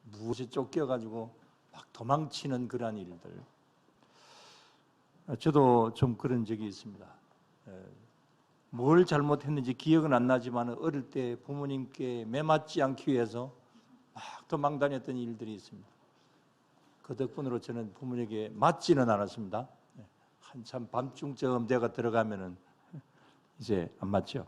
무엇에 쫓겨가지고 막 도망치는 그러한 일들. 저도 좀 그런 적이 있습니다. 뭘 잘못했는지 기억은 안 나지만 어릴 때 부모님께 매맞지 않기 위해서 막 도망 다녔던 일들이 있습니다. 그 덕분으로 저는 부모님에게 맞지는 않았습니다. 한참 밤중쯤 제가 들어가면은 이제 안 맞죠.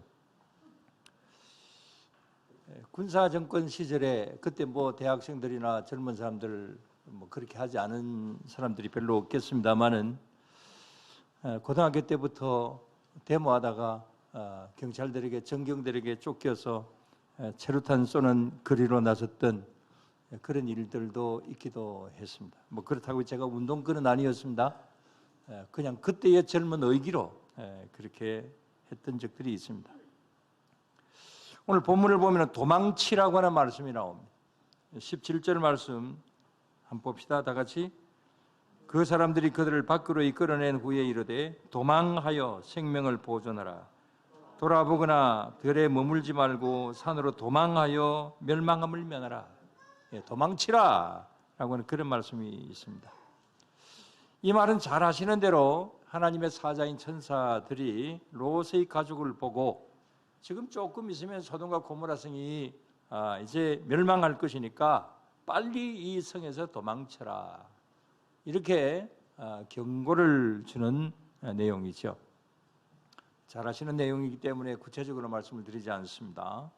군사 정권 시절에 그때 뭐 대학생들이나 젊은 사람들 뭐 그렇게 하지 않은 사람들이 별로 없겠습니다만은 고등학교 때부터 데모하다가 경찰들에게 정경들에게 쫓겨서 체류탄 쏘는 거리로 나섰던 그런 일들도 있기도 했습니다. 뭐 그렇다고 제가 운동권은 아니었습니다. 그냥 그때의 젊은 의기로 그렇게 했던 적들이 있습니다. 오늘 본문을 보면 도망치라고 하는 말씀이 나옵니다. 17절 말씀 한번 봅시다. 다 같이. 그 사람들이 그들을 밖으로 이끌어낸 후에 이르되 도망하여 생명을 보존하라. 돌아보거나 들에 머물지 말고 산으로 도망하여 멸망함을 면하라. 도망치라 라고 하는 그런 말씀이 있습니다. 이 말은 잘 아시는 대로 하나님의 사자인 천사들이 롯의 가족을 보고 지금 조금 있으면 소돔과 고모라 성이 이제 멸망할 것이니까 빨리 이 성에서 도망쳐라. 이렇게 경고를 주는 내용이죠. 잘 아시는 내용이기 때문에 구체적으로 말씀을 드리지 않습니다.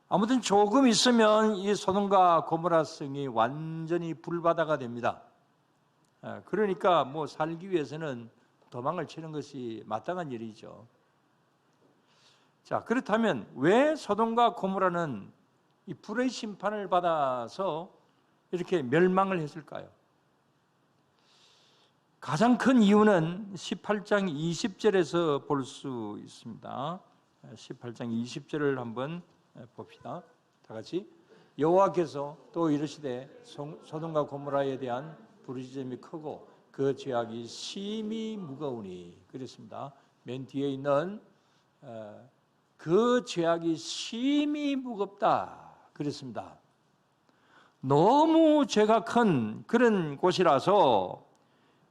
아무튼 조금 있으면 이 소돔과 고모라 성이 완전히 불바다가 됩니다. 그러니까 뭐 살기 위해서는 도망을 치는 것이 마땅한 일이죠. 자, 그렇다면 왜 소돔과 고모라는 이 불의 심판을 받아서 이렇게 멸망을 했을까요? 가장 큰 이유는 18장 20절에서 볼 수 있습니다. 18장 20절을 한번 봅시다. 다 같이. 여호와께서 또 이르시되 소돔과 고모라에 대한 부르짖음이 크고 그 죄악이 심히 무거우니 그랬습니다. 맨 뒤에 있는 그 죄악이 심히 무겁다 그랬습니다. 너무 죄가 큰 그런 곳이라서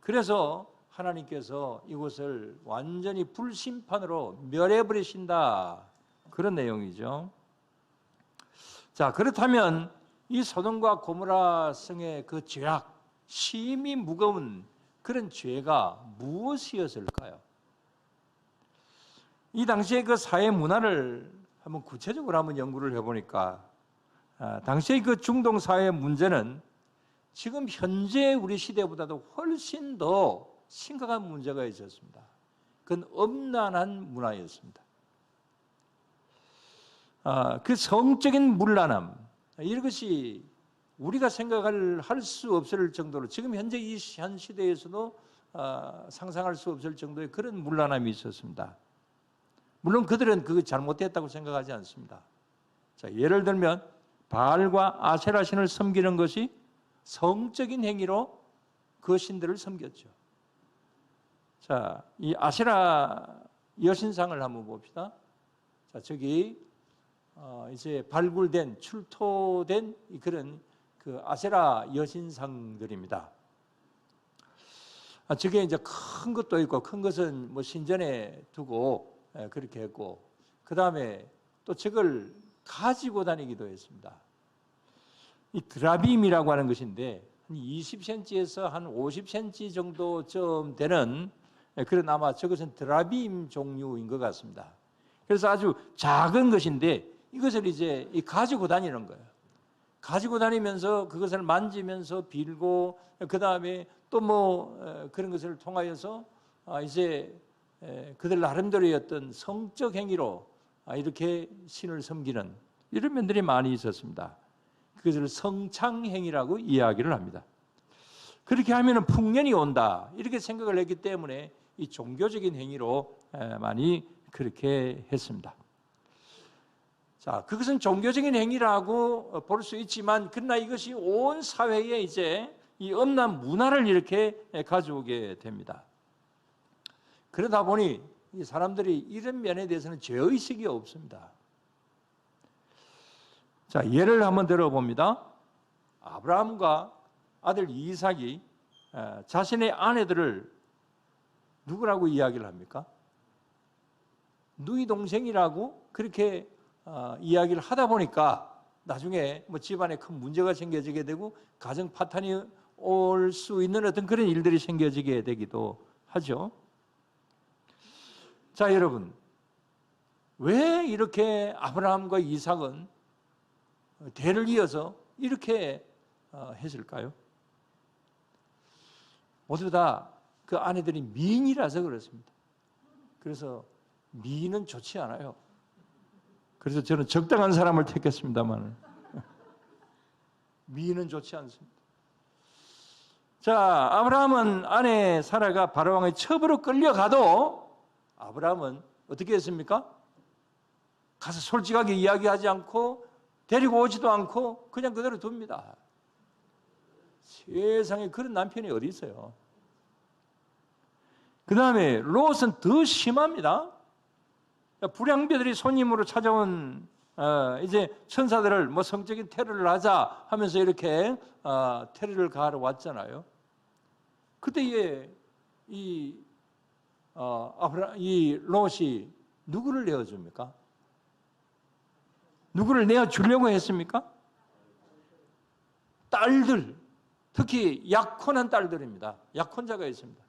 그래서 하나님께서 이곳을 완전히 불심판으로 멸해버리신다 그런 내용이죠. 자, 그렇다면 이 소돔과 고모라 성의 그 죄악 심히 무거운 그런 죄가 무엇이었을까요? 이 당시에 그 사회 문화를 한번 구체적으로 한번 연구를 해보니까 당시의 그 중동 사회 문제는 지금 현재 우리 시대보다도 훨씬 더 심각한 문제가 있었습니다. 그건 엄란한 문화였습니다. 그 성적인 문란함 이것이 우리가 생각을 할 수 없을 정도로 지금 현재 이 현 시대에서도 상상할 수 없을 정도의 그런 문란함이 있었습니다. 물론 그들은 그거 잘못됐다고 생각하지 않습니다. 자, 예를 들면 바알과 아세라 신을 섬기는 것이 성적인 행위로 그 신들을 섬겼죠. 자, 이 아세라 여신상을 한번 봅시다. 자, 저기 이제 발굴된 출토된 그런 그 아세라 여신상들입니다. 저게 이제 큰 것도 있고 큰 것은 뭐 신전에 두고 그렇게 했고 그 다음에 또 저걸 가지고 다니기도 했습니다. 이 드라빔이라고 하는 것인데 한 20cm에서 한 50cm 정도쯤 되는 그런 아마 저것은 드라빔 종류인 것 같습니다. 그래서 아주 작은 것인데 이것을 이제 가지고 다니는 거예요. 가지고 다니면서 그것을 만지면서 빌고 그 다음에 또 뭐 그런 것을 통하여서 이제 그들 나름대로의 어떤 성적 행위로 이렇게 신을 섬기는 이런 면들이 많이 있었습니다. 그것을 성창행위라고 이야기를 합니다. 그렇게 하면 풍년이 온다 이렇게 생각을 했기 때문에 이 종교적인 행위로 많이 그렇게 했습니다. 자, 그것은 종교적인 행위라고 볼 수 있지만 그러나 이것이 온 사회에 이제 이 엄난 문화를 이렇게 가져오게 됩니다. 그러다 보니 이 사람들이 이런 면에 대해서는 죄의식이 없습니다. 자, 예를 한번 들어봅니다. 아브라함과 아들 이삭이 자신의 아내들을 누구라고 이야기를 합니까? 누이 동생이라고 그렇게 이야기를 하다 보니까 나중에 뭐 집안에 큰 문제가 생겨지게 되고 가정 파탄이 올 수 있는 어떤 그런 일들이 생겨지게 되기도 하죠. 자, 여러분, 왜 이렇게 아브라함과 이삭은 대를 이어서 이렇게 했을까요? 모두 다 그 아내들이 미인이라서 그렇습니다. 그래서 미인은 좋지 않아요. 그래서 저는 적당한 사람을 택했습니다만 미인은 좋지 않습니다. 자, 아브라함은 아내 사라가 바로왕의 첩으로 끌려가도 아브라함은 어떻게 했습니까? 가서 솔직하게 이야기하지 않고 데리고 오지도 않고 그냥 그대로 둡니다. 세상에 그런 남편이 어디 있어요? 그 다음에 롯은 더 심합니다. 불량배들이 손님으로 찾아온 이제 천사들을 뭐 성적인 테러를 하자 하면서 이렇게 테러를 가하러 왔잖아요. 그때 이 롯이 누구를 내어줍니까? 누구를 내어주려고 했습니까? 딸들, 특히 약혼한 딸들입니다. 약혼자가 있습니다.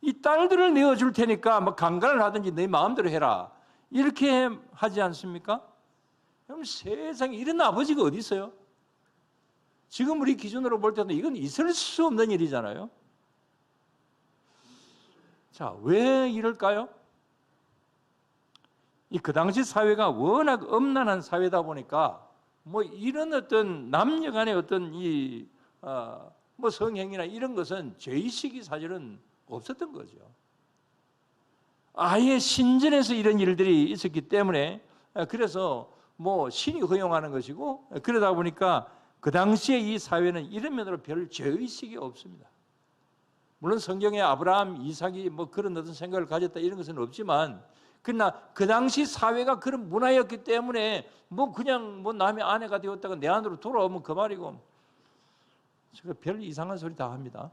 이 딸들을 내어줄 테니까 뭐 강간을 하든지 내 마음대로 해라. 이렇게 하지 않습니까? 그럼 세상에 이런 아버지가 어디 있어요? 지금 우리 기준으로 볼 때는 이건 있을 수 없는 일이잖아요. 자, 왜 이럴까요? 그 당시 사회가 워낙 엄난한 사회다 보니까 뭐 이런 어떤 남녀 간의 어떤 뭐 성행위나 이런 것은 죄의식이 사실은 없었던 거죠. 아예 신전에서 이런 일들이 있었기 때문에 그래서 뭐 신이 허용하는 것이고 그러다 보니까 그 당시에 이 사회는 이런 면으로 별 죄의식이 없습니다. 물론 성경에 아브라함, 이삭이 뭐 그런 어떤 생각을 가졌다 이런 것은 없지만 그러나 그 당시 사회가 그런 문화였기 때문에 뭐 그냥 뭐 남의 아내가 되었다가 내 안으로 돌아오면 그 말이고 제가 별 이상한 소리 다 합니다.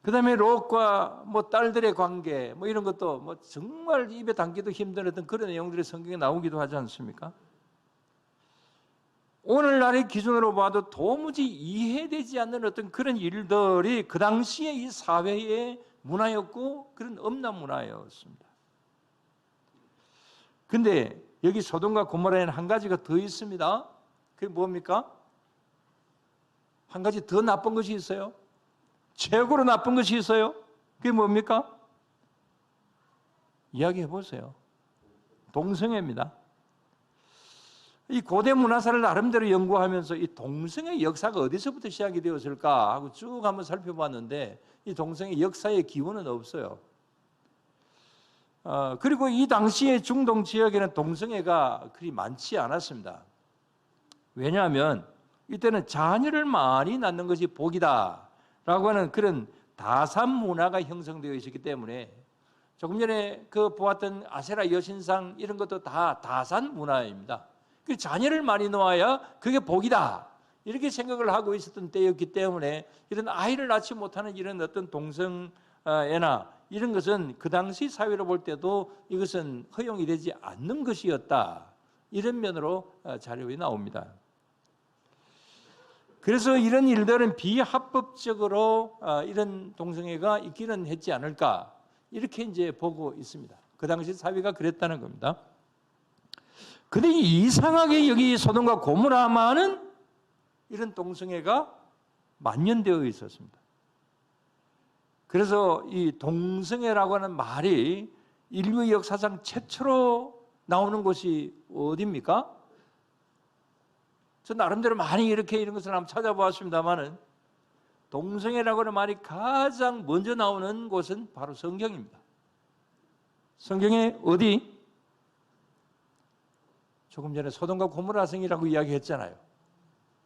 그 다음에 롯과 뭐 딸들의 관계 뭐 이런 것도 뭐 정말 입에 담기도 힘든 어떤 그런 내용들이 성경에 나오기도 하지 않습니까? 오늘날의 기준으로 봐도 도무지 이해되지 않는 어떤 그런 일들이 그 당시에 이 사회의 문화였고 그런 엄난 문화였습니다. 근데 여기 소돔과 고모라에는 한 가지가 더 있습니다. 그게 뭡니까? 한 가지 더 나쁜 것이 있어요. 최고로 나쁜 것이 있어요. 그게 뭡니까? 이야기해 보세요. 동성애입니다. 이 고대 문화사를 나름대로 연구하면서 이 동성애 역사가 어디서부터 시작이 되었을까 하고 쭉 한번 살펴봤는데 이 동성애 역사의 기원은 없어요. 그리고 이 당시의 중동 지역에는 동성애가 그리 많지 않았습니다. 왜냐하면 이때는 자녀를 많이 낳는 것이 복이다 라고 하는 그런 다산 문화가 형성되어 있었기 때문에 조금 전에 그 보았던 아세라 여신상 이런 것도 다 다산 문화입니다. 그 자녀를 많이 놓아야 그게 복이다 이렇게 생각을 하고 있었던 때였기 때문에 이런 아이를 낳지 못하는 이런 어떤 동성애나 이런 것은 그 당시 사회로 볼 때도 이것은 허용이 되지 않는 것이었다 이런 면으로 자료에 나옵니다. 그래서 이런 일들은 비합법적으로 이런 동성애가 있기는 했지 않을까 이렇게 이제 보고 있습니다. 그 당시 사회가 그랬다는 겁니다. 근데 이상하게 여기 소돔과 고모라만은 이런 동성애가 만연되어 있었습니다. 그래서 이 동성애라고 하는 말이 인류 역사상 최초로 나오는 곳이 어디입니까? 저 나름대로 많이 이렇게 이런 것을 한번 찾아보았습니다만은 동성애라고 하는 말이 가장 먼저 나오는 곳은 바로 성경입니다. 성경에 어디? 조금 전에 소돔과 고모라 성이라고 이야기했잖아요.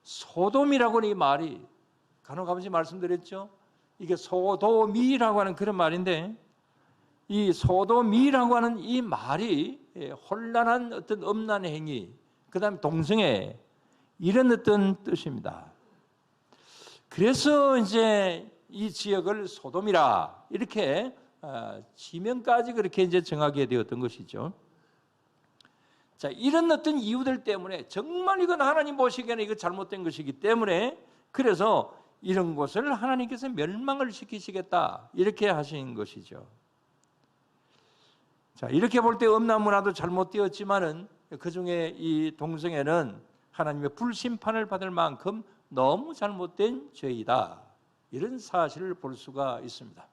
소돔이라고 하는 이 말이 간혹 가끔씩 말씀드렸죠. 이게 소도미라고 하는 그런 말인데 이 소도미라고 하는 이 말이 혼란한 어떤 음란 행위 그 다음에 동성애, 이런 어떤 뜻입니다. 그래서 이제 이 지역을 소돔이라 이렇게 지명까지 그렇게 이제 정하게 되었던 것이죠. 자, 이런 어떤 이유들 때문에 정말 이건 하나님 보시기에는 이거 잘못된 것이기 때문에 그래서 이런 곳을 하나님께서 멸망을 시키시겠다 이렇게 하신 것이죠. 자, 이렇게 볼 때 음란문화도 잘못되었지만은 그 중에 이 동성애는 하나님의 불심판을 받을 만큼 너무 잘못된 죄이다. 이런 사실을 볼 수가 있습니다.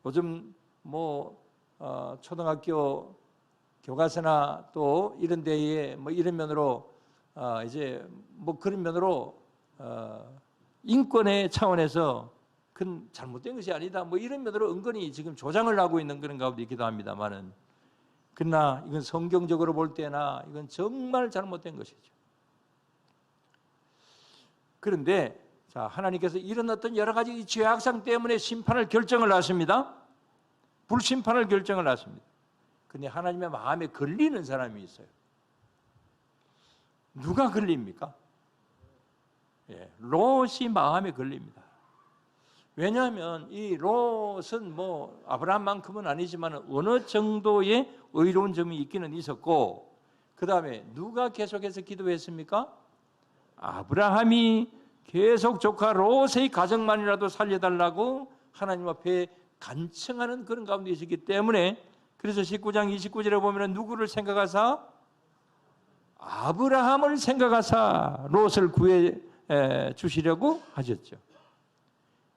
요즘 초등학교 교과서나 또 이런 데에 이런 면으로 이제 그런 면으로 인권의 차원에서 큰 잘못된 것이 아니다. 이런 면으로 은근히 지금 조장을 하고 있는 그런 가운데 있기도 합니다만은 그러나 이건 성경적으로 볼 때나 이건 정말 잘못된 것이죠. 그런데 자, 하나님께서 이런 어떤 여러 가지 죄악상 때문에 심판을 결정을 하십니다. 불심판을 결정을 하십니다. 근데 하나님의 마음에 걸리는 사람이 있어요. 누가 걸립니까? 롯이 마음에 걸립니다. 왜냐하면 이 롯은 아브라함만큼은 아니지만 어느 정도의 의로운 점이 있기는 있었고, 그 다음에 누가 계속해서 기도했습니까? 아브라함이 계속 조카 롯의 가정만이라도 살려달라고 하나님 앞에 간청하는 그런 가운데 있었기 때문에, 그래서 19장 29절에 보면 누구를 생각하사? 아브라함을 생각하사 롯을 구해 주시려고 하셨죠.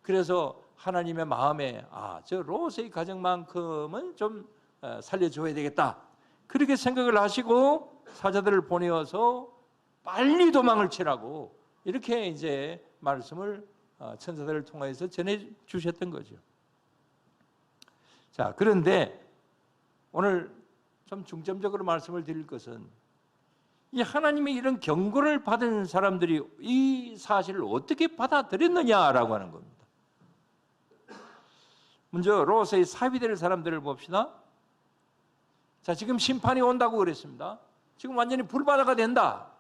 그래서 하나님의 마음에 저 롯의 가정만큼은 좀 살려줘야 되겠다, 그렇게 생각을 하시고 사자들을 보내어서 빨리 도망을 치라고 이렇게 이제 말씀을 천사들을 통해서 전해 주셨던 거죠. 자, 그런데 오늘 좀 중점적으로 말씀을 드릴 것은 이 하나님의 이런 경고를 받은 사람들이 이 사실을 어떻게 받아들였느냐라고 하는 겁니다. 먼저 롯의 사위 될 사람들을 봅시다. 자, 지금 심판이 온다고 그랬습니다. 지금 완전히 불바다가 된다,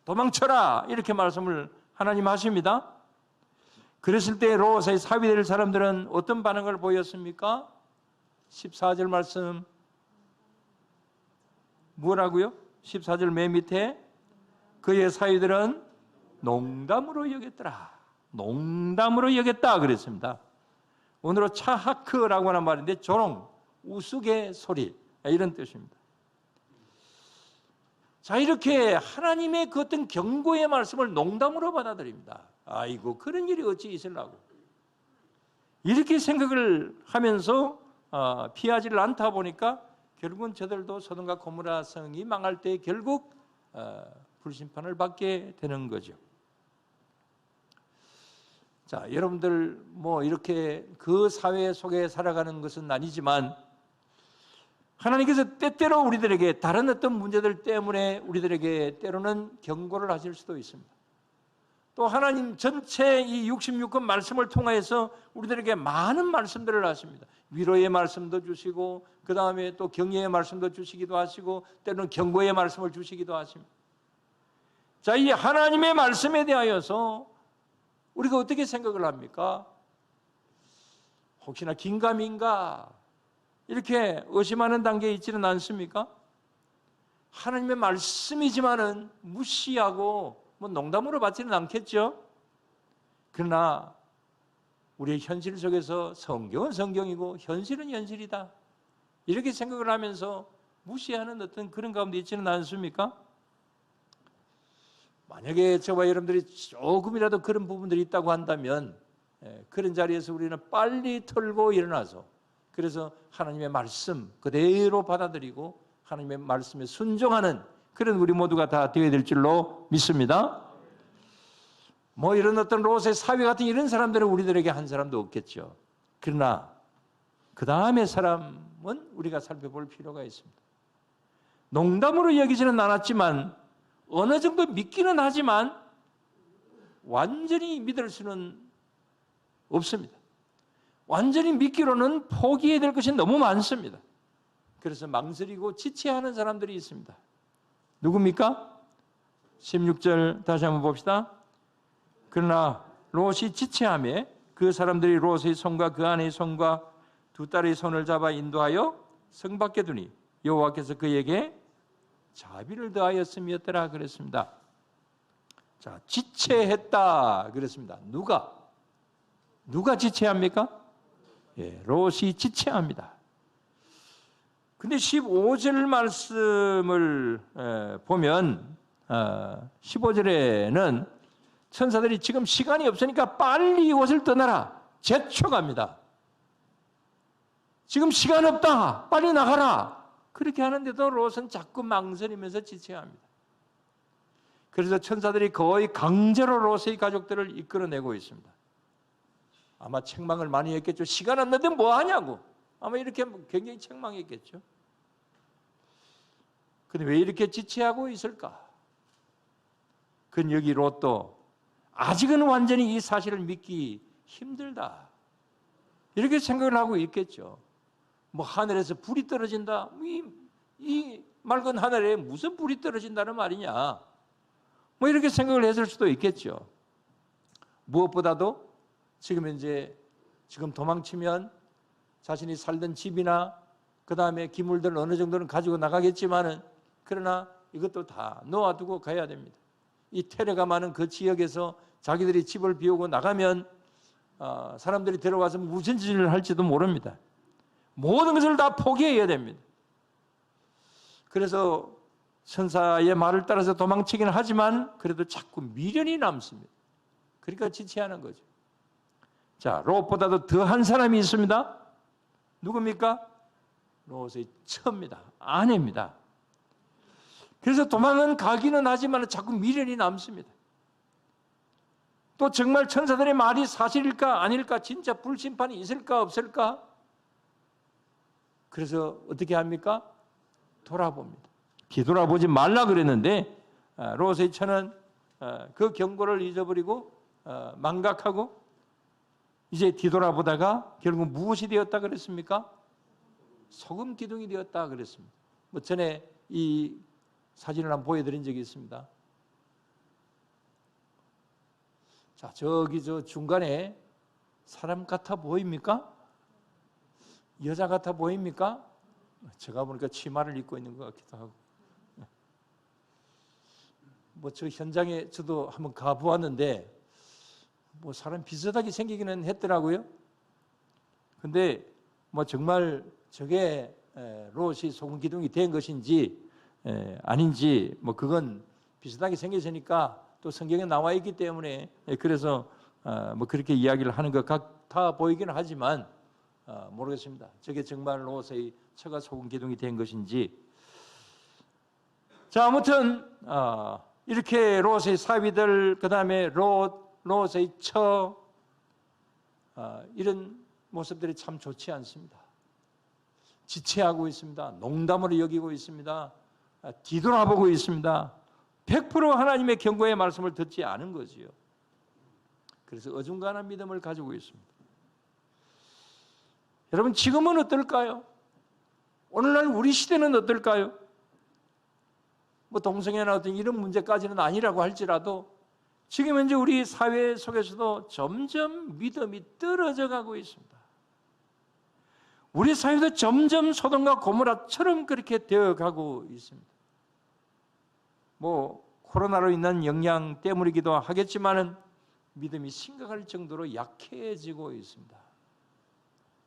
도망쳐라, 이렇게 말씀을 하나님 하십니다. 그랬을 때 롯의 사위 될 사람들은 어떤 반응을 보였습니까? 14절 말씀 뭐라고요? 14절 맨 밑에 그의 사위들은 농담으로 여겼더라. 농담으로 여겼다 그랬습니다. 오늘로 차하크라고 하는 말인데 조롱, 우스갯소리, 이런 뜻입니다. 자, 이렇게 하나님의 그 어떤 경고의 말씀을 농담으로 받아들입니다. 아이고, 그런 일이 어찌 있으려고, 이렇게 생각을 하면서 피하지를 않다 보니까 결국은 저들도 소돔과 고모라 성이 망할 때 결국 불심판을 받게 되는 거죠. 자, 여러분들 이렇게 그 사회 속에 살아가는 것은 아니지만 하나님께서 때때로 우리들에게 다른 어떤 문제들 때문에 우리들에게 때로는 경고를 하실 수도 있습니다. 또 하나님 전체 이 66권 말씀을 통해서 우리들에게 많은 말씀들을 하십니다. 위로의 말씀도 주시고, 그 다음에 또 격려의 말씀도 주시기도 하시고, 때로는 경고의 말씀을 주시기도 하십니다. 자, 이 하나님의 말씀에 대하여서 우리가 어떻게 생각을 합니까? 혹시나 긴가민가 이렇게 의심하는 단계에 있지는 않습니까? 하나님의 말씀이지만은 무시하고 농담으로 받지는 않겠죠. 그러나 우리의 현실 속에서 성경은 성경이고 현실은 현실이다, 이렇게 생각을 하면서 무시하는 어떤 그런 가운데 있지는 않습니까? 만약에 저와 여러분들이 조금이라도 그런 부분들이 있다고 한다면 그런 자리에서 우리는 빨리 털고 일어나서 그래서 하나님의 말씀 그대로 받아들이고 하나님의 말씀에 순종하는 그런 우리 모두가 다 되어야 될 줄로 믿습니다. 이런 어떤 롯의 사위 같은 이런 사람들은 우리들에게 한 사람도 없겠죠. 그러나 그 다음의 사람은 우리가 살펴볼 필요가 있습니다. 농담으로 여기지는 않았지만 어느 정도 믿기는 하지만 완전히 믿을 수는 없습니다. 완전히 믿기로는 포기해야 될 것이 너무 많습니다. 그래서 망설이고 지체하는 사람들이 있습니다. 누굽니까? 16절 다시 한번 봅시다. 그러나 롯이 지체하며 그 사람들이 롯의 손과 그 아내의 손과 두 딸의 손을 잡아 인도하여 성 밖에 두니 여호와께서 그에게 자비를 더하였음이었더라 그랬습니다. 자, 지체했다 그랬습니다. 누가 지체합니까? 예, 롯이 지체합니다. 근데 15절 말씀을 보면 15절에는 천사들이 지금 시간이 없으니까 빨리 이곳을 떠나라 재촉합니다. 지금 시간 없다 빨리 나가라 그렇게 하는데도 롯은 자꾸 망설이면서 지체합니다. 그래서 천사들이 거의 강제로 롯의 가족들을 이끌어내고 있습니다. 아마 책망을 많이 했겠죠. 시간 없는데 뭐 하냐고. 아마 이렇게 굉장히 책망했겠죠. 근데 왜 이렇게 지체하고 있을까? 그건 여기 롯도 아직은 완전히 이 사실을 믿기 힘들다. 이렇게 생각을 하고 있겠죠. 뭐 하늘에서 불이 떨어진다. 이 맑은 하늘에 무슨 불이 떨어진다는 말이냐. 뭐 이렇게 생각을 했을 수도 있겠죠. 무엇보다도 지금 도망치면 자신이 살던 집이나 그 다음에 기물들 어느 정도는 가지고 나가겠지만은 그러나 이것도 다 놓아두고 가야 됩니다. 이 테러가 많은 그 지역에서 자기들이 집을 비우고 나가면 사람들이 들어와서 무슨 짓을 할지도 모릅니다. 모든 것을 다 포기해야 됩니다. 그래서 천사의 말을 따라서 도망치기는 하지만 그래도 자꾸 미련이 남습니다. 그러니까 지체하는 거죠. 자, 롯보다도 더한 사람이 있습니다. 누굽니까? 롯의 처입니다. 아내입니다. 그래서 도망은 가기는 하지만 자꾸 미련이 남습니다. 또 정말 천사들의 말이 사실일까 아닐까 진짜 불심판이 있을까 없을까? 그래서 어떻게 합니까? 돌아봅니다. 뒤돌아보지 말라 그랬는데 롯의 처는 그 경고를 잊어버리고 망각하고 이제 뒤돌아보다가 결국 무엇이 되었다 그랬습니까? 소금 기둥이 되었다 그랬습니다. 뭐 전에 이 사진을 한번 보여드린 적이 있습니다. 자, 저기 저 중간에 사람 같아 보입니까? 여자 같아 보입니까? 제가 보니까 치마를 입고 있는 것 같기도 하고. 뭐 저 현장에 저도 한번 가보았는데 뭐 사람 비슷하게 생기기는 했더라고요. 근데 뭐 정말 저게 롯이 소금 기둥이 된 것인지 아닌지 뭐 그건 비슷하게 생겼으니까 또 성경에 나와 있기 때문에 그래서 뭐 그렇게 이야기를 하는 것 같아 보이기는 하지만 모르겠습니다. 저게 정말 롯의 처가 소금 기둥이 된 것인지. 자, 아무튼 이렇게 롯의 사위들 그다음에 롯의 처 이런 모습들이 참 좋지 않습니다. 지체하고 있습니다. 농담으로 여기고 있습니다. 뒤돌아보고 있습니다. 100% 하나님의 경고의 말씀을 듣지 않은 거지요. 그래서 어중간한 믿음을 가지고 있습니다. 여러분 지금은 어떨까요? 오늘날 우리 시대는 어떨까요? 뭐 동성애나 어떤 이런 문제까지는 아니라고 할지라도 지금 현재 우리 사회 속에서도 점점 믿음이 떨어져 가고 있습니다. 우리 사회도 점점 소돔과 고모라처럼 그렇게 되어가고 있습니다. 뭐 코로나로 인한 영향 때문이기도 하겠지만은 믿음이 심각할 정도로 약해지고 있습니다.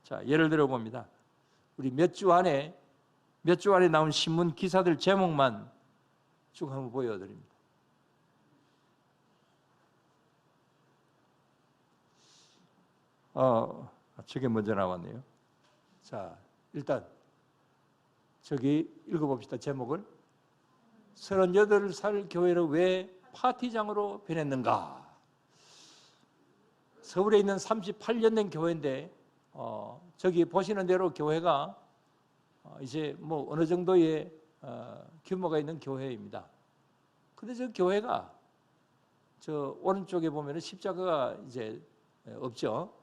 자, 예를 들어 봅니다. 우리 몇 주 안에 나온 신문 기사들 제목만 쭉 한번 보여드립니다. 저게 먼저 나왔네요. 자, 일단 저기 읽어봅시다. 제목을. 38살 교회를 왜 파티장으로 변했는가? 서울에 있는 38년 된 교회인데 저기 보시는 대로 교회가 이제 뭐 어느 정도의 규모가 있는 교회입니다. 근데 저 교회가 저 오른쪽에 보면 십자가가 이제 없죠.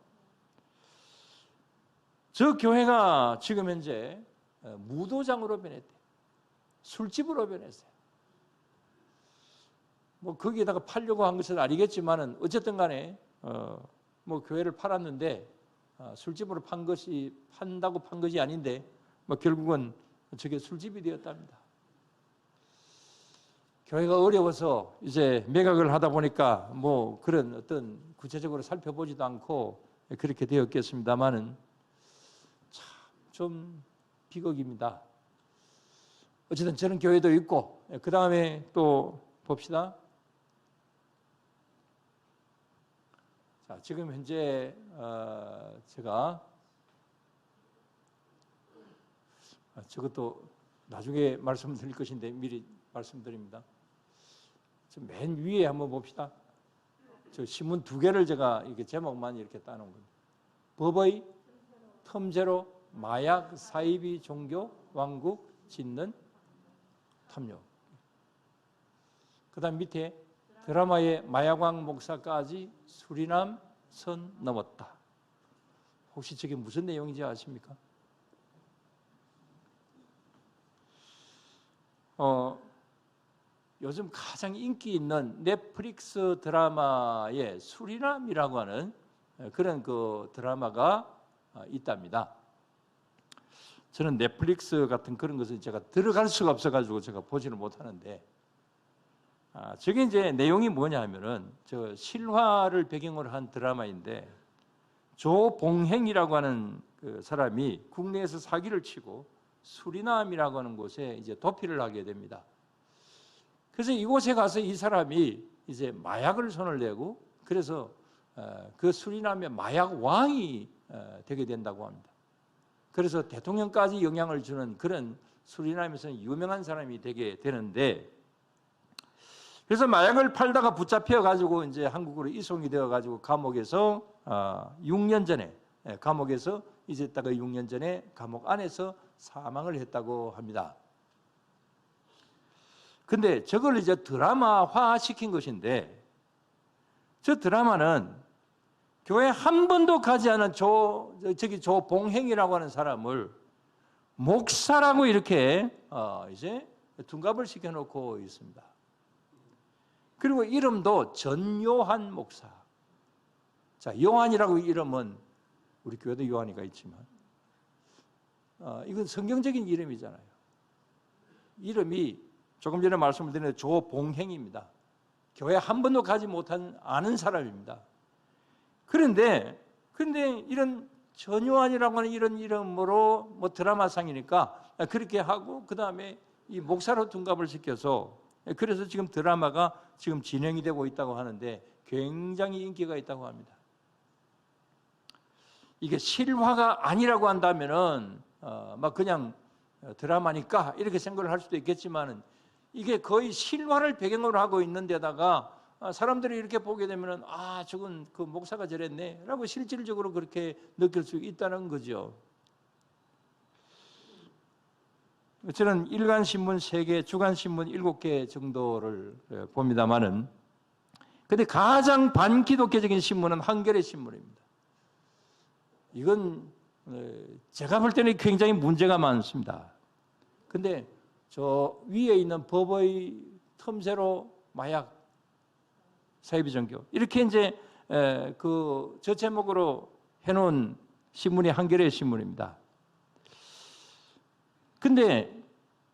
저 교회가 지금 현재 무도장으로 변했대요. 술집으로 변했어요. 뭐 거기에다가 팔려고 한 것은 아니겠지만은 어쨌든 간에 뭐 교회를 팔았는데 술집으로 판다고 판 것이 아닌데 뭐 결국은 저게 술집이 되었답니다. 교회가 어려워서 이제 매각을 하다 보니까 뭐 그런 어떤 구체적으로 살펴보지도 않고 그렇게 되었겠습니다만은 참 좀 비극입니다. 어쨌든 저런 교회도 있고 그 다음에 또 봅시다. 자, 지금 현재 제가 저것도 나중에 말씀드릴 것인데 미리 말씀드립니다. 맨 위에 한번 봅시다. 저 신문 두 개를 제가 이렇게 제목만 이렇게 따놓은 겁니다. 법의 틈새로 마약 사이비 종교 왕국 짓는 탐욕. 그 다음 밑에 드라마의 마약왕 목사까지 수리남 선 넘었다. 혹시 저게 무슨 내용인지 아십니까? 요즘 가장 인기 있는 넷플릭스 드라마에 수리남이라고 하는 그런 그 드라마가 있답니다. 저는 넷플릭스 같은 그런 것을 제가 들어갈 수가 없어가지고 제가 보지를 못하는데, 저게 이제 내용이 뭐냐 하면은 저 실화를 배경으로 한 드라마인데, 조봉행이라고 하는 그 사람이 국내에서 사기를 치고 수리남이라고 하는 곳에 이제 도피를 하게 됩니다. 그래서 이곳에 가서 이 사람이 이제 마약을 손을 내고, 그래서 그 수리남의 마약 왕이 되게 된다고 합니다. 그래서 대통령까지 영향을 주는 그런 수리남에서는 유명한 사람이 되게 되는데, 그래서 마약을 팔다가 붙잡혀 가지고 이제 한국으로 이송이 되어 가지고 감옥에서 6년 전에 감옥에서 있었다가 6년 전에 감옥 안에서 사망을 했다고 합니다. 근데 저걸 이제 드라마화 시킨 것인데, 저 드라마는 교회 한 번도 가지 않은 조봉행이라고 하는 사람을 목사라고 이렇게 이제 둔갑을 시켜놓고 있습니다. 그리고 이름도 전요한 목사. 자, 요한이라고 이름은 우리 교회도 요한이가 있지만 이건 성경적인 이름이잖아요. 이름이 조금 전에 말씀을 드린 조봉행입니다. 교회 한 번도 가지 못한 아는 사람입니다. 그런데 이런 전요한이라고 하는 이런 이름으로 뭐 드라마상이니까 그렇게 하고 그 다음에 이 목사로 둔갑을 시켜서, 그래서 지금 드라마가 지금 진행이 되고 있다고 하는데 굉장히 인기가 있다고 합니다. 이게 실화가 아니라고 한다면은 막 그냥 드라마니까 이렇게 생각을 할 수도 있겠지만은, 이게 거의 실화를 배경으로 하고 있는 데다가 사람들이 이렇게 보게 되면은 저건 그 목사가 저랬네라고 실질적으로 그렇게 느낄 수 있다는 거죠. 저는 일간신문 3개, 주간신문 7개 정도를 봅니다만은, 근데 가장 반기독교적인 신문은 한겨레 신문입니다. 이건 제가 볼 때는 굉장히 문제가 많습니다. 근데 저 위에 있는 법의 틈새로 마약 사이비 종교, 이렇게 이제 저 제목으로 해놓은 신문이 한겨레 신문입니다. 근데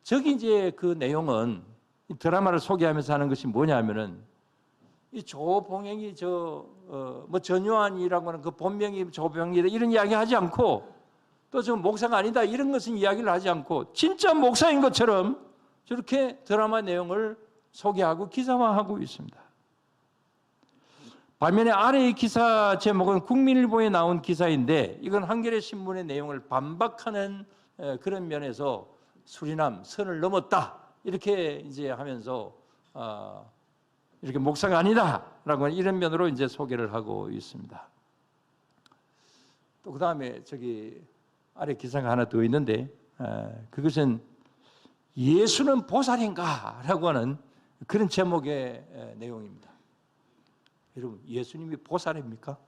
저기 이제 그 내용은 드라마를 소개하면서 하는 것이 뭐냐면은, 이 조봉행이 뭐 전요한이라고 하는 그 본명이 조봉행이다 이런 이야기 하지 않고, 또 저 목사가 아니다 이런 것은 이야기를 하지 않고, 진짜 목사인 것처럼 저렇게 드라마 내용을 소개하고 기사화하고 있습니다. 반면에 아래의 기사 제목은 국민일보에 나온 기사인데, 이건 한겨레 신문의 내용을 반박하는 그런 면에서 수리남 선을 넘었다 이렇게 이제 하면서 이렇게 목사가 아니다라고 하는 이런 면으로 이제 소개를 하고 있습니다. 또 그 다음에 저기 아래 기사가 하나 더 있는데, 그것은 예수는 보살인가라고 하는 그런 제목의 내용입니다. 여러분, 예수님이 보살입니까?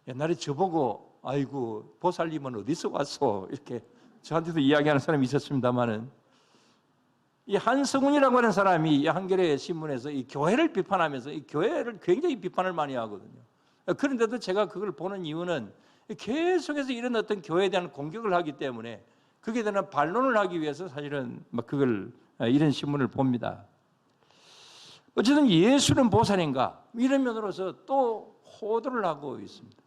옛날에 저보고 아이고 보살님은 어디서 왔어 이렇게 저한테도 이야기하는 사람이 있었습니다만은, 이 한성훈이라고 하는 사람이 이 한겨레 신문에서 이 교회를 비판하면서 이 교회를 굉장히 비판을 많이 하거든요. 그런데도 제가 그걸 보는 이유는 계속해서 이런 어떤 교회에 대한 공격을 하기 때문에 거기에 대한 반론을 하기 위해서 사실은 막 그걸 이런 신문을 봅니다. 어쨌든 예수는 보살인가 이런 면으로서 또 호도를 하고 있습니다.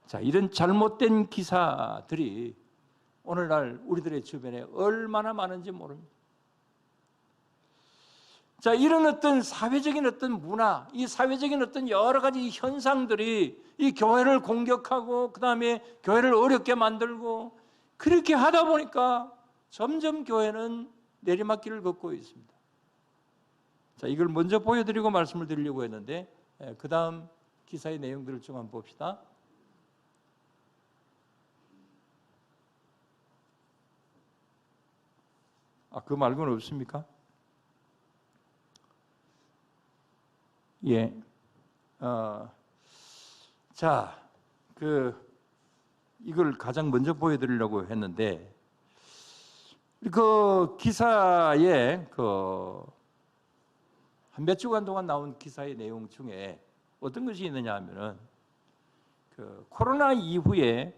자, 이런 잘못된 기사들이 오늘날 우리들의 주변에 얼마나 많은지 모릅니다. 자, 이런 어떤 사회적인 어떤 문화, 이 사회적인 어떤 여러 가지 현상들이 이 교회를 공격하고 그 다음에 교회를 어렵게 만들고 그렇게 하다 보니까 점점 교회는 내리막길을 걷고 있습니다. 자, 이걸 먼저 보여드리고 말씀을 드리려고 했는데 그 다음 기사의 내용들을 좀 한번 봅시다. 그 말고는 없습니까? 예. 자, 이걸 가장 먼저 보여드리려고 했는데, 그 기사에 한 몇 주간 동안 나온 기사의 내용 중에 어떤 것이 있느냐 하면은, 코로나 이후에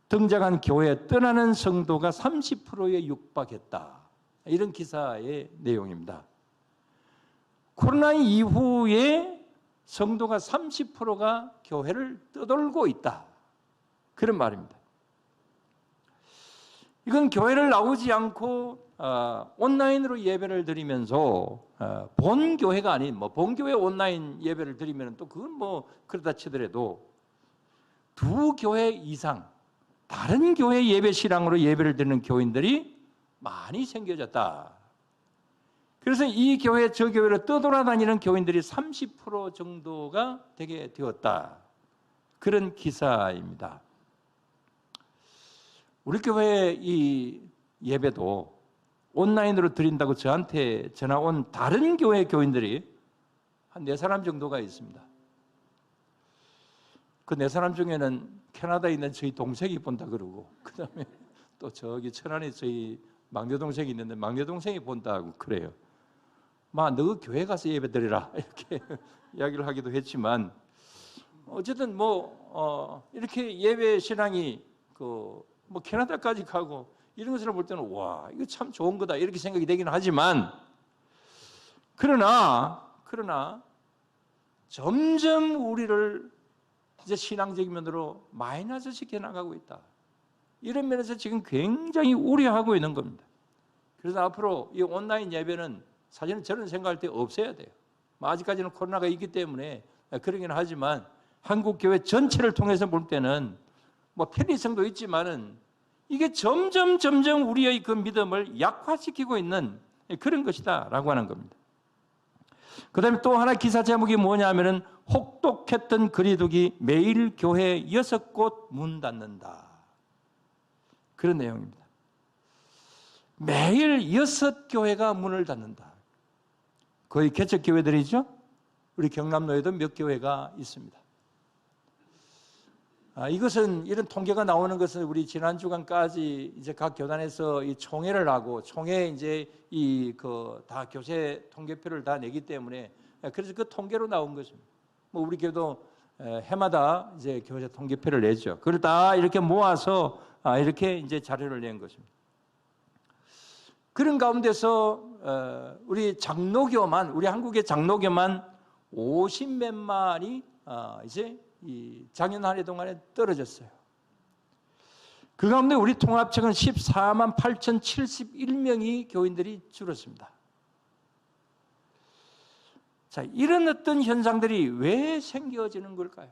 등장한 교회에 떠나는 성도가 30%에 육박했다. 이런 기사의 내용입니다. 코로나 이후에 성도가 30%가 교회를 떠돌고 있다. 그런 말입니다. 이건 교회를 나오지 않고 온라인으로 예배를 드리면서 본 교회가 아닌 본 교회 온라인 예배를 드리면 또 그건 그렇다 치더라도 두 교회 이상 다른 교회 예배 신앙으로 예배를 드리는 교인들이 많이 생겨졌다. 그래서 이 교회 저 교회를 떠돌아다니는 교인들이 30% 정도가 되게 되었다. 그런 기사입니다. 우리 교회 이 예배도 온라인으로 드린다고 저한테 전화 온 다른 교회 교인들이 한 4사람 정도가 있습니다. 그 4사람 중에는 캐나다에 있는 저희 동생이 본다 그러고, 그 다음에 또 저기 천안에 저희 막내 동생이 있는데 막내 동생이 본다고 그래요. 너 교회 가서 예배 드리라 이렇게 이야기를 하기도 했지만, 어쨌든 이렇게 예배 신앙이 캐나다까지 가고 이런 것을 볼 때는 와, 이거 참 좋은 거다 이렇게 생각이 되긴 하지만, 그러나 점점 우리를 이제 신앙적인 면으로 마이너스 시켜 나가고 있다. 이런 면에서 지금 굉장히 우려하고 있는 겁니다. 그래서 앞으로 이 온라인 예배는 사실은 저는 생각할 때 없어야 돼요. 아직까지는 코로나가 있기 때문에 그러긴 하지만 한국 교회 전체를 통해서 볼 때는 편리성도 있지만은 이게 점점 우리의 그 믿음을 약화시키고 있는 그런 것이다라고 하는 겁니다. 그 다음에 또 하나 기사 제목이 뭐냐면은 혹독했던 거리두기 매일 교회 6곳 문 닫는다. 그런 내용입니다. 매일 6교회가 문을 닫는다. 거의 개척교회들이죠. 우리 경남로에도 몇 교회가 있습니다. 이것은 이런 통계가 나오는 것은 우리 지난 주간까지 이제 각 교단에서 이 총회를 하고 총회 이제 다 교세 통계표를 다 내기 때문에 그래서 그 통계로 나온 것입니다. 우리 교도 해마다 이제 교세 통계표를 내죠. 그걸 다 이렇게 모아서 이렇게 이제 자료를 낸 것입니다. 그런 가운데서 우리 장로교만, 우리 한국의 장로교만 50몇만이 이제 이 작년 한 해 동안에 떨어졌어요. 그 가운데 우리 통합청은 14만 8,071명이 교인들이 줄었습니다. 자, 이런 어떤 현상들이 왜 생겨지는 걸까요?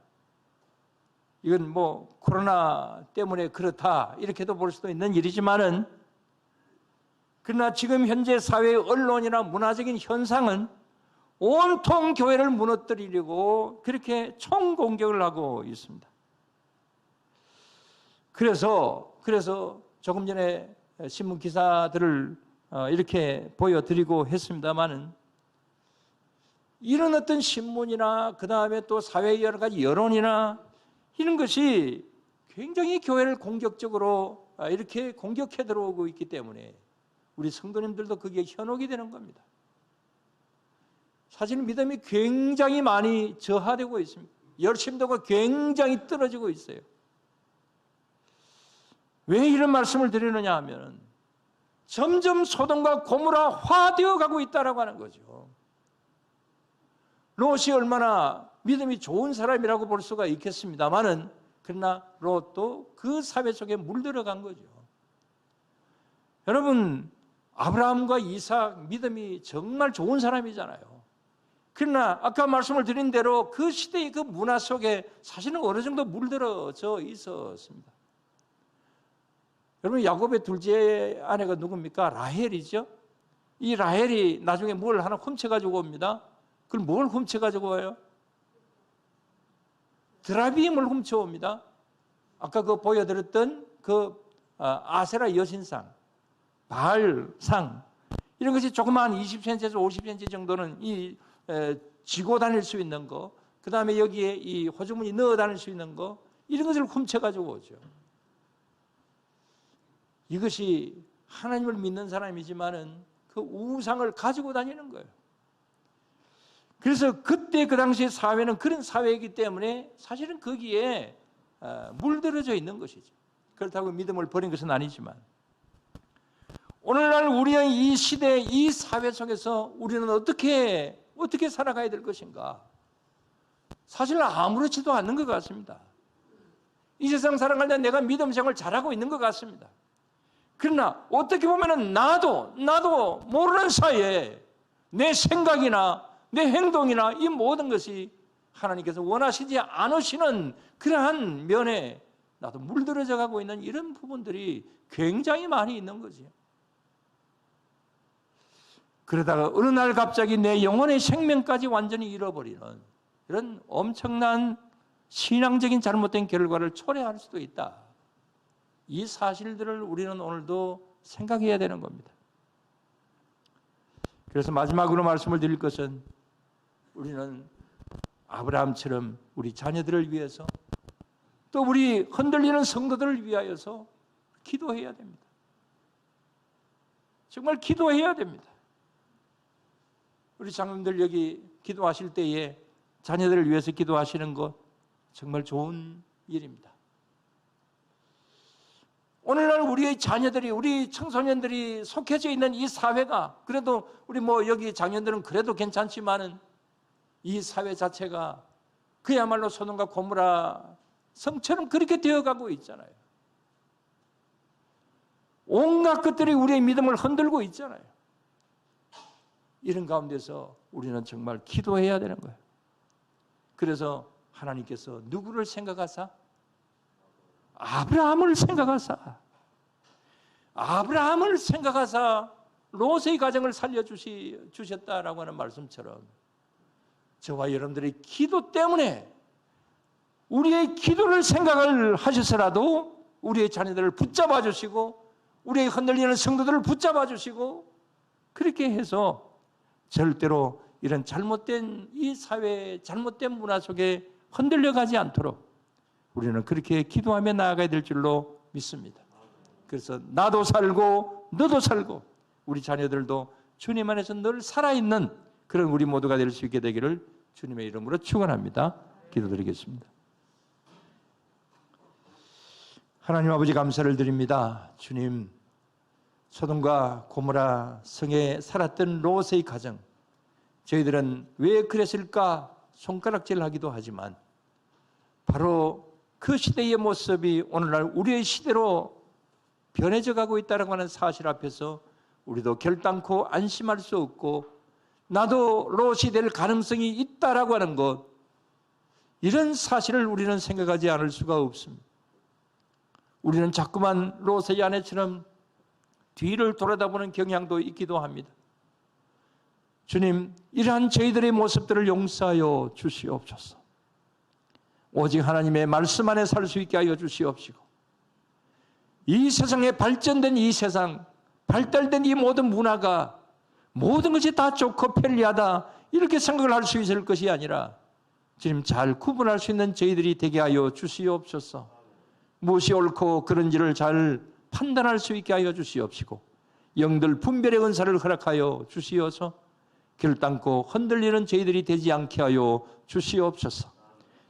이건 코로나 때문에 그렇다 이렇게도 볼 수도 있는 일이지만은, 그러나 지금 현재 사회의 언론이나 문화적인 현상은 온통 교회를 무너뜨리려고 그렇게 총공격을 하고 있습니다. 그래서 조금 전에 신문 기사들을 이렇게 보여드리고 했습니다마는, 이런 어떤 신문이나 그 다음에 또 사회의 여러 가지 여론이나 이런 것이 굉장히 교회를 공격적으로 이렇게 공격해 들어오고 있기 때문에 우리 성도님들도 그게 현혹이 되는 겁니다. 사실 믿음이 굉장히 많이 저하되고 있습니다. 열심도가 굉장히 떨어지고 있어요. 왜 이런 말씀을 드리느냐 하면 점점 소돔과 고모라화되어 가고 있다라고 하는 거죠. 롯이 얼마나 믿음이 좋은 사람이라고 볼 수가 있겠습니다만은 그러나 롯도 그 사회 속에 물들어간 거죠. 여러분, 아브라함과 이삭 믿음이 정말 좋은 사람이잖아요. 그러나 아까 말씀을 드린 대로 그 시대의 그 문화 속에 사실은 어느 정도 물들어져 있었습니다. 여러분, 야곱의 둘째 아내가 누굽니까? 라헬이죠. 이 라헬이 나중에 뭘 하나 훔쳐가지고 옵니다. 그럼 뭘 훔쳐가지고 와요? 드라빔을 훔쳐옵니다. 아까 그 보여드렸던 그 아세라 여신상, 바알상, 이런 것이 조그마한 20cm에서 50cm 정도는 쥐고 다닐 수 있는 거, 그 다음에 여기에 이 호주머니 넣어 다닐 수 있는 거, 이런 것을 훔쳐가지고 오죠. 이것이 하나님을 믿는 사람이지만은 그 우상을 가지고 다니는 거예요. 그래서 그때 그 당시의 사회는 그런 사회이기 때문에 사실은 거기에 물들어져 있는 것이죠. 그렇다고 믿음을 버린 것은 아니지만 오늘날 우리의 이 시대, 이 사회 속에서 우리는 어떻게 살아가야 될 것인가? 사실 아무렇지도 않는 것 같습니다. 이 세상 살아갈 때 내가 믿음 생활을 잘하고 있는 것 같습니다. 그러나 어떻게 보면 나도 모르는 사이에 내 생각이나 내 행동이나 이 모든 것이 하나님께서 원하시지 않으시는 그러한 면에 나도 물들어져 가고 있는 이런 부분들이 굉장히 많이 있는 거죠. 그러다가 어느 날 갑자기 내 영혼의 생명까지 완전히 잃어버리는 이런 엄청난 신앙적인 잘못된 결과를 초래할 수도 있다. 이 사실들을 우리는 오늘도 생각해야 되는 겁니다. 그래서 마지막으로 말씀을 드릴 것은 우리는 아브라함처럼 우리 자녀들을 위해서 또 우리 흔들리는 성도들을 위하여서 기도해야 됩니다. 정말 기도해야 됩니다. 우리 장로님들 여기 기도하실 때에 자녀들을 위해서 기도하시는 것 정말 좋은 일입니다. 오늘날 우리의 자녀들이, 우리 청소년들이 속해져 있는 이 사회가, 그래도 우리 여기 장년들은 그래도 괜찮지만은 이 사회 자체가 그야말로 소돔과 고모라 성처럼 그렇게 되어가고 있잖아요. 온갖 것들이 우리의 믿음을 흔들고 있잖아요. 이런 가운데서 우리는 정말 기도해야 되는 거예요. 그래서 하나님께서 누구를 생각하사? 아브라함을 생각하사 롯의 가정을 살려주셨다라고 하는 말씀처럼 저와 여러분들의 기도 때문에 우리의 기도를 생각을 하셔서라도 우리의 자녀들을 붙잡아 주시고 우리의 흔들리는 성도들을 붙잡아 주시고 그렇게 해서 절대로 이런 잘못된 이 사회의 잘못된 문화 속에 흔들려 가지 않도록 우리는 그렇게 기도하며 나아가야 될 줄로 믿습니다. 그래서 나도 살고 너도 살고 우리 자녀들도 주님 안에서 늘 살아있는 그런 우리 모두가 될 수 있게 되기를 주님의 이름으로 축원합니다. 기도드리겠습니다. 하나님 아버지 감사를 드립니다. 주님, 소돔과 고모라 성에 살았던 롯의 가정, 저희들은 왜 그랬을까 손가락질하기도 하지만 바로 그 시대의 모습이 오늘날 우리의 시대로 변해져 가고 있다는 하는 사실 앞에서 우리도 결단코 안심할 수 없고 나도 롯이 될 가능성이 있다라고 하는 것, 이런 사실을 우리는 생각하지 않을 수가 없습니다. 우리는 자꾸만 롯의 아내처럼 뒤를 돌아다보는 경향도 있기도 합니다. 주님, 이러한 저희들의 모습들을 용서하여 주시옵소서. 오직 하나님의 말씀 안에 살 수 있게 하여 주시옵시고 이 세상에 발전된 이 세상, 발달된 이 모든 문화가 모든 것이 다 좋고 편리하다 이렇게 생각을 할 수 있을 것이 아니라 주님 잘 구분할 수 있는 저희들이 되게 하여 주시옵소서. 무엇이 옳고 그른지를 잘 판단할 수 있게 하여 주시옵시고 영들 분별의 은사를 허락하여 주시어서 결단코 흔들리는 저희들이 되지 않게 하여 주시옵소서.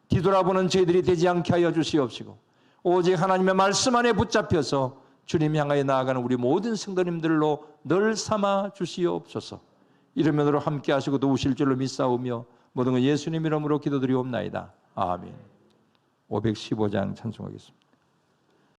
뒤돌아보는 저희들이 되지 않게 하여 주시옵시고 오직 하나님의 말씀 안에 붙잡혀서 주님 향하여 나아가는 우리 모든 성도님들로 늘 삼아 주시옵소서. 이러면으로 함께 하시고 도우실 줄로 믿사오며 모든 건 예수님 이름으로 기도드리옵나이다. 아멘. 515장 찬송하겠습니다.